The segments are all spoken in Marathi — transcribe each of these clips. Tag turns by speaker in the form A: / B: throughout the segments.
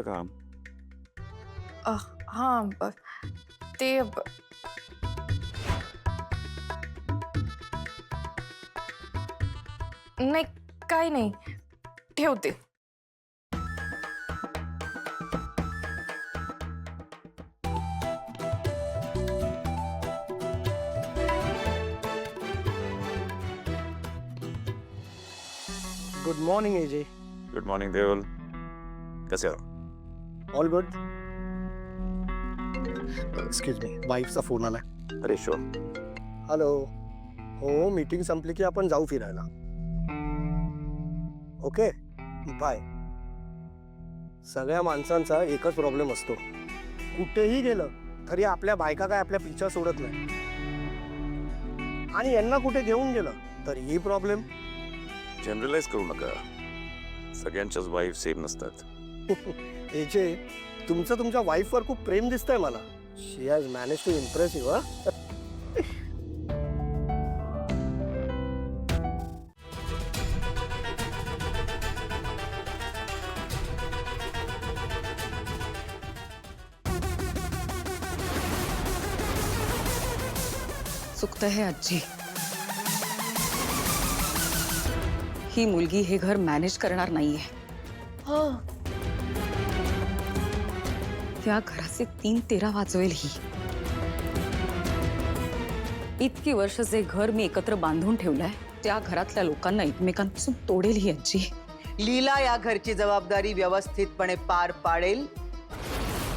A: काम?
B: हां ते नाही, काही नाही, ठेवते.
C: Good morning AJ.
A: Good morning Deval. कसे आहो?
C: All good. एक्सक्यूज मी, वाईफचा फोन आला.
A: अरे शो.
C: हॅलो. हो, मीटिंग संपली की आपण जाऊ फिरायला. Okay, bye. सगळ्या माणसांचा एकच प्रॉब्लेम असतो, कुठेही गेलं तरी आपल्या बायका काय आपल्या पिच्छा सोडत नाही, आणि यांना कुठे घेऊन गेलं तरीही प्रॉब्लेम.
A: जनरलाइज करू नका, सगळ्यांच्याच वाईफ सेम नसतात.
C: एजे, तुमचं तुमच्या वाईफवर खूप प्रेम दिसतंय मला. She has manage to impress you.
D: चुकतं है आजी. ही मुलगी हे घर मॅनेज करणार नाहीये. या घराचे 3-13 वाजवेल ही. इतकी वर्ष जे घर मी एकत्र बांधून ठेवलंय त्या घरातल्या लोकांना एकमेकांपासून तोडेल ही आजी.
E: लीला या घरची जबाबदारी व्यवस्थितपणे पार पाडेल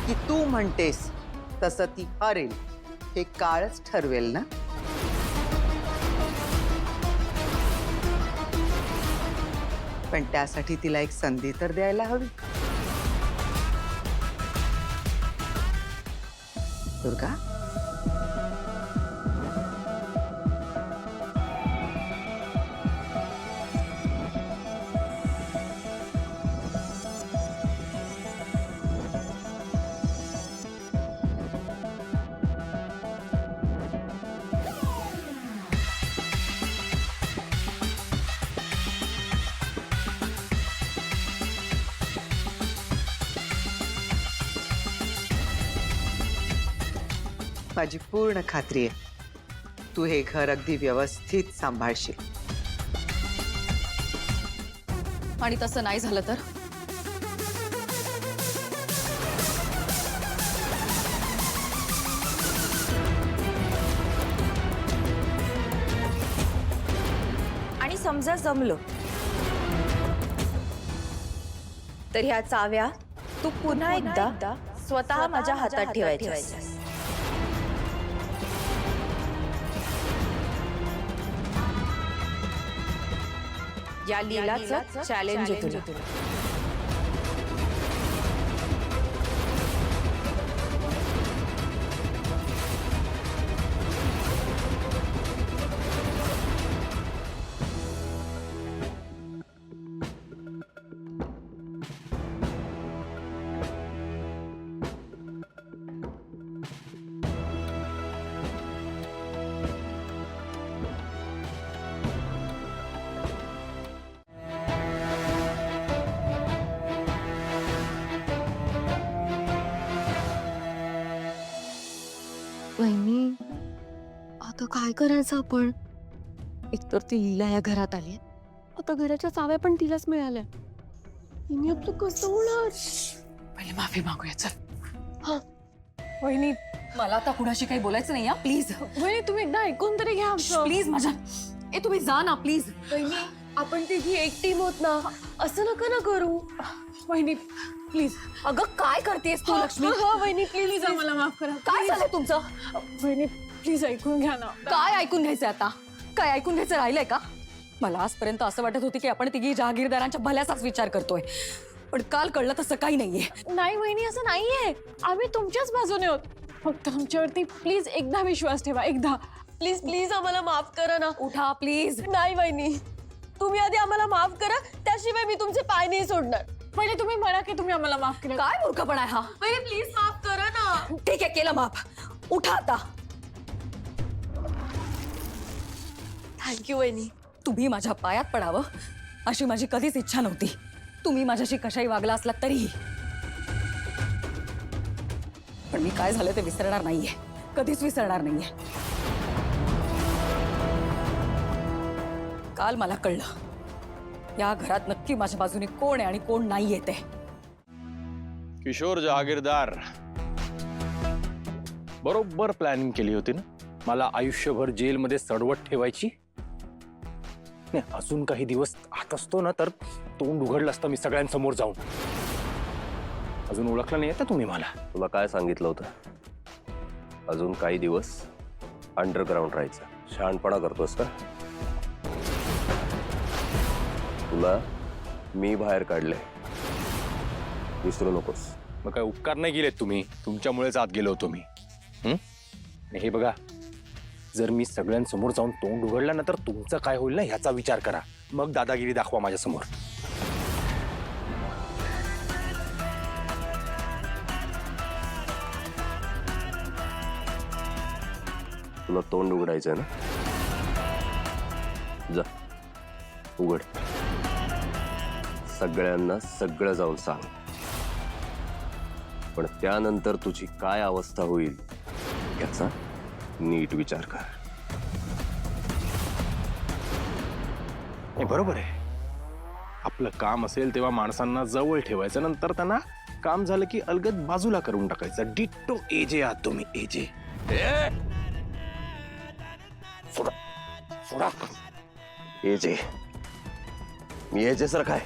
E: की तू म्हणतेस तसं ती हरेल हे काळच ठरवेल ना. पण त्यासाठी तिला एक संधी तर द्यायला हवी. दुर्गा, माझी पूर्ण खात्री आहे तू हे घर अगदी व्यवस्थित सांभाळशील.
D: आणि तसं नाही झालं तर
B: आणि समजा जमलं तर ह्या चाव्या तू पुन्हा एकदा स्वतः माझ्या हातात ठेवायच्या. या लीलाचं चॅलेंज आहे तुला.
F: वहिनी, आता काय करायचं आपण? एकतर ती लीला या घरात आली, आता घराच्या चाव्या पण तिलाच मिळाल्या. हिने आपलं कसं होणार?
D: पहिले माफी मागूया चल. वहिनी, मला आता कुणाशी काही बोलायचं नाही. प्लीज
F: वहिनी, तुम्ही एकदा ऐकून तरी घ्या आमचं.
D: प्लीज माझ्या तुम्ही जा ना प्लीज.
F: वहिनी, आपण तिघी एक टीम होत ना, असं नका ना करू.
D: वहिनी प्लीज. अगं काय करतेस तू लक्ष्मी?
F: वहिनी प्लीज आम्हाला माफ करा.
D: काय झालं तुमचं?
F: वहिनी प्लीज ऐकून घ्या ना.
D: काय ऐकून घ्यायचं आता? काय ऐकून घ्यायचं राहिलंय का? मला आजपर्यंत असं वाटत होतं की आपण तिघी जहागीरदारांच्या भल्याचाच विचार करतोय, पण काल कळलं तसं काही नाहीये.
F: नाही वहिनी, असं नाहीये. आम्ही तुमच्याच बाजूने आहोत. फक्त आमच्यावरती प्लीज एकदा विश्वास ठेवा. एकदा प्लीज प्लीज आम्हाला माफ करा ना.
D: उठा प्लीज.
F: नाही वहिनी, तुम्ही आधी आम्हाला माफ करा, त्याशिवाय मी तुमचे पाय नाही सोडणार. पहिले तुम्ही म्हणा की तुम्ही आम्हाला माफ केलं.
D: काय मूर्खपणा आहे हा?
F: वहिनी प्लीज माफ करा ना.
D: ठीक आहे, केलं माफ. उठा आता.
F: थँक्यू वहिनी.
D: तुम्ही माझ्या पायात पडावं अशी माझी कधीच इच्छा नव्हती. तुम्ही माझ्याशी कशाही वागला असलात तरीही. पण मी काय झालं ते विसरणार नाहीये, कधीच विसरणार नाहीये. काल मला कळलं या घरात नक्की माझ्या बाजूने कोण आहे आणि कोण नाही येते.
G: किशोर जहागीरदार बरोबर प्लॅनिंग केली होती ना, मला आयुष्यभर जेलमध्ये सडवट ठेवायची. नाही, अजून काही दिवस आत असतो ना तर तोंड उघडलं असतं मी सगळ्यांसमोर जाऊन. अजून ओळखलं नाही तुम्ही मला.
H: तुला काय सांगितलं होतं? अजून काही दिवस अंडरग्राऊंड राहायचं. शहाणपणा करतोस का? तुला मी बाहेर काढले, विसरू नकोस.
G: मग काय उपकार नाही केलेत तुम्ही, तुमच्यामुळेच आत गेलो होतो मी. हे बघा, जर मी सगळ्यांसमोर जाऊन तोंड उघडलं ना तर तुमचं काय होईल ना ह्याचा विचार करा, मग दादागिरी दाखवा माझ्या समोर.
H: तुला तोंड उघडायचंय ना, जा उघड. सगळ्यांना सगळं जाऊन सांग. पण त्यानंतर तुझी काय अवस्था होईल याचा नीट विचार कर.
G: हे बरोबर आहे. आपलं काम असेल तेव्हा माणसांना जवळ ठेवायचं, नंतर त्यांना काम झालं की अलगद बाजूला करून टाकायचं. डिट्टो एजे आहात तुम्ही, एजे.
H: सोडा सोडा. एजे मी एजे सर काय